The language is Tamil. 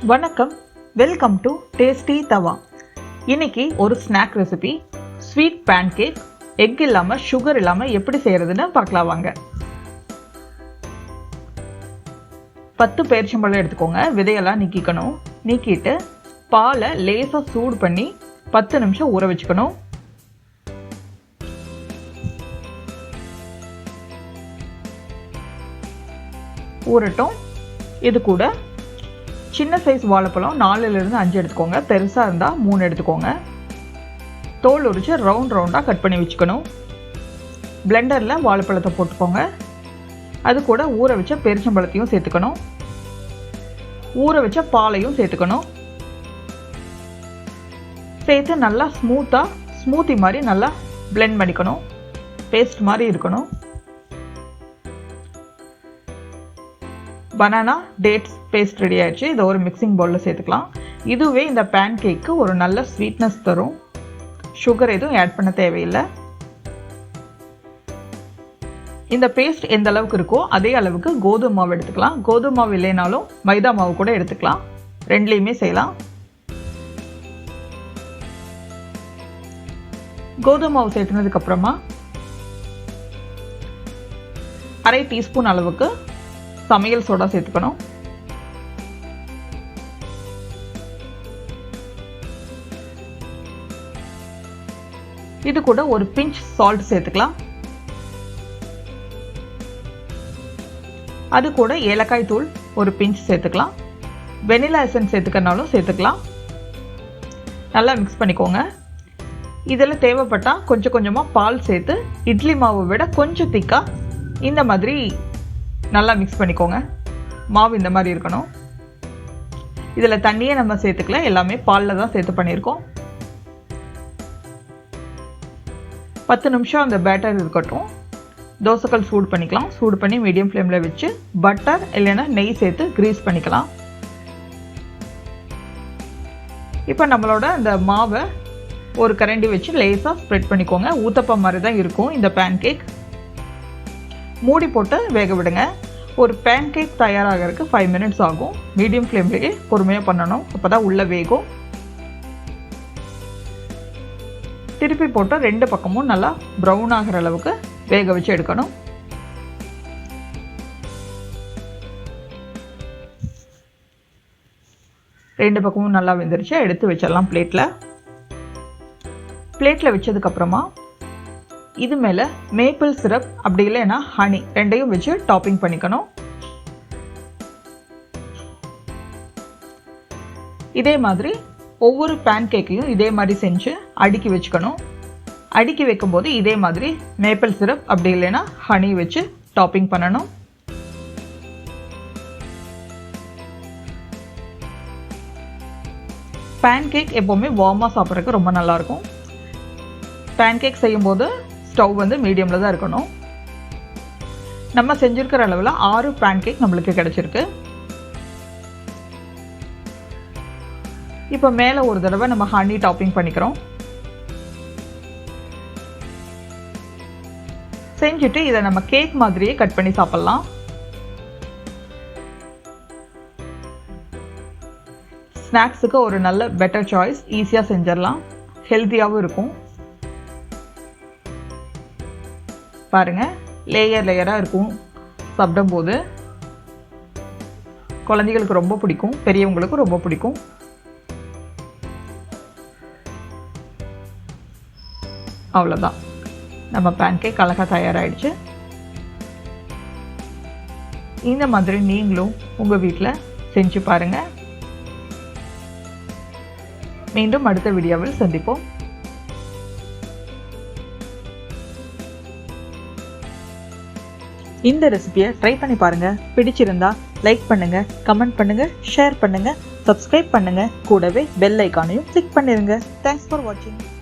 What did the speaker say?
வணக்கம், வெல்கம் டு டேஸ்டி தவா. இன்னைக்கு ஒரு snack recipe sweet pancake egg இல்லாமல் சுகர் இல்லாமல் எப்படி செய்கிறதுன்னு பார்க்கலாம் வாங்க. 10 பேரிச்சம்பழம் எடுத்துக்கோங்க. விதையெல்லாம் நீக்கிக்கணும். நீக்கிட்டு பாலை லேசாக சூடு பண்ணி 10 நிமிஷம் ஊற வச்சுக்கணும். ஊறட்டும். இது கூட சின்ன சைஸ் வாழைப்பழம் 4லிருந்து 5 எடுத்துக்கோங்க. பெருசாக இருந்தால் 3 எடுத்துக்கோங்க. தோல் உரிச்சு ரவுண்டாக கட் பண்ணி வச்சுக்கணும். பிளெண்டரில் வாழைப்பழத்தை போட்டுக்கோங்க. அது கூட ஊற வச்ச பேரிச்சம்பழத்தையும் சேர்த்துக்கணும். ஊற வச்ச பாலையும் சேர்த்துக்கணும். சேர்த்து நல்லா ஸ்மூத்தி மாதிரி நல்லா பிளெண்ட் பண்ணிக்கணும். பேஸ்ட் மாதிரி இருக்கணும். பனானா டேட்ஸ் பேஸ்ட் ரெடி ஆயிடுச்சு. இதை ஒரு மிக்சிங் பவுலில் சேர்த்துக்கலாம். இதுவே இந்த பேன் கேக்கு ஒரு நல்ல ஸ்வீட்னஸ் தரும். சுகர் எதுவும் ஆட் பண்ண தேவையில்லை. இந்த பேஸ்ட் எந்த அளவுக்கு இருக்கோ அதே அளவுக்கு கோதுமை மாவு எடுத்துக்கலாம். கோதுமை மாவு இல்லைனாலும் மைதா மாவு கூட எடுத்துக்கலாம். ரெண்டுலேயுமே செய்யலாம். கோதுமை மாவு சேர்த்துனதுக்கு அப்புறமா 1/2 டீஸ்பூன் அளவுக்கு சமையல் சோடா சேர்த்துக்கணும். இது கூட ஒரு பிஞ்ச் சால்ட் சேர்த்துக்கலாம். அது கூட ஏலக்காய் தூள் ஒரு பிஞ்ச் சேர்த்துக்கலாம். வெனிலா எசன்ஸ் சேர்த்துக்கனாலும் சேர்த்துக்கலாம். நல்லா மிக்ஸ் பண்ணிக்கோங்க. இதில் தேவைப்பட்டால் கொஞ்சமாக பால் சேர்த்து இட்லி மாவை விட கொஞ்சம் திக்காக இந்த மாதிரி நல்லா மிக்ஸ் பண்ணிக்கோங்க. மாவு இந்த மாதிரி இருக்கணும். இதில் தண்ணியே நம்ம சேர்த்துக்கல, எல்லாமே பாலில் தான் சேர்த்து பண்ணியிருக்கோம். 10 நிமிஷம் அந்த பேட்டர் இருக்கட்டும். தோசைக்கல் சூடு பண்ணிக்கலாம். சூடு பண்ணி மீடியம் ஃப்ளேமில் வச்சு பட்டர் இல்லைன்னா நெய் சேர்த்து கிரீஸ் பண்ணிக்கலாம். இப்போ நம்மளோட அந்த மாவை ஒரு கரண்டி வச்சு லேசாக ஸ்ப்ரெட் பண்ணிக்கோங்க. ஊத்தப்பம் மாதிரி தான் இருக்கும் இந்த பேன்கேக். மூடி போட்டு வேக விடுங்க. ஒரு பேன்கேக் தயாராகிறதுக்கு 5 மினிட்ஸ் ஆகும். மீடியம் ஃப்ளேம்லேயே பொறுமையாக பண்ணணும். அப்போ தான் உள்ளே வேகும். திருப்பி போட்டு 2 பக்கமும் நல்லா ப்ரௌன் ஆகிற அளவுக்கு வேக வச்சு எடுக்கணும். ரெண்டு பக்கமும் நல்லா வெந்துருச்சு. எடுத்து வச்சிடலாம் பிளேட்டில் வச்சதுக்கப்புறமா இது மேலே மேப்பிள் சிரப் அப்படி இல்லைன்னா ஹனி ரெண்டையும் வச்சு டாப்பிங் பண்ணிக்கணும். இதே மாதிரி ஒவ்வொரு பேன் கேக்கையும் இதே மாதிரி செஞ்சு அடுக்கி வச்சுக்கணும். அடுக்கி வைக்கும்போது இதே மாதிரி மேப்பிள் சிரப் அப்படி இல்லைன்னா ஹனி வச்சு டாப்பிங் பண்ணணும். பேன் கேக் எப்போவுமே வார்மாக சாப்பிட்றதுக்கு ரொம்ப நல்லாயிருக்கும். பேன் கேக் செய்யும்போது ஸ்டவ் வந்து மீடியமில் தான் இருக்கணும். நம்ம செஞ்சுருக்கிற அளவில் 6 பேன் கேக் நம்மளுக்கு கிடச்சிருக்கு. இப்போ மேலே ஒரு தடவை நம்ம ஹனி டாப்பிங் பண்ணிக்கிறோம். செஞ்சுட்டு இதை நம்ம கேக் மாதிரியே கட் பண்ணி சாப்பிட்லாம். ஸ்நாக்ஸுக்கு ஒரு நல்ல பெட்டர் சாய்ஸ். ஈஸியாக செஞ்சிடலாம். ஹெல்த்தியாகவும் இருக்கும். பாருங்கள், லேயராக இருக்கும். சாப்பிடும்போது குழந்தைகளுக்கு ரொம்ப பிடிக்கும், பெரியவங்களுக்கும் ரொம்ப பிடிக்கும். அவ்வளோதான், நம்ம பேன்கேக் அழகாக தயாராகிடுச்சு. இந்த மாதிரி நீங்களும் உங்கள் வீட்டில் செஞ்சு பாருங்கள். மீண்டும் அடுத்த வீடியோவில் சந்திப்போம். இந்த ரெசிபியை ட்ரை பண்ணி பாருங்கள். பிடிச்சிருந்தா லைக் பண்ணுங்கள், கமெண்ட் பண்ணுங்கள், ஷேர் பண்ணுங்கள், சப்ஸ்கிரைப் பண்ணுங்கள். கூடவே பெல் ஐக்கானையும் கிளிக் பண்ணிடுங்க. தேங்க்ஸ் ஃபார் வாட்சிங்.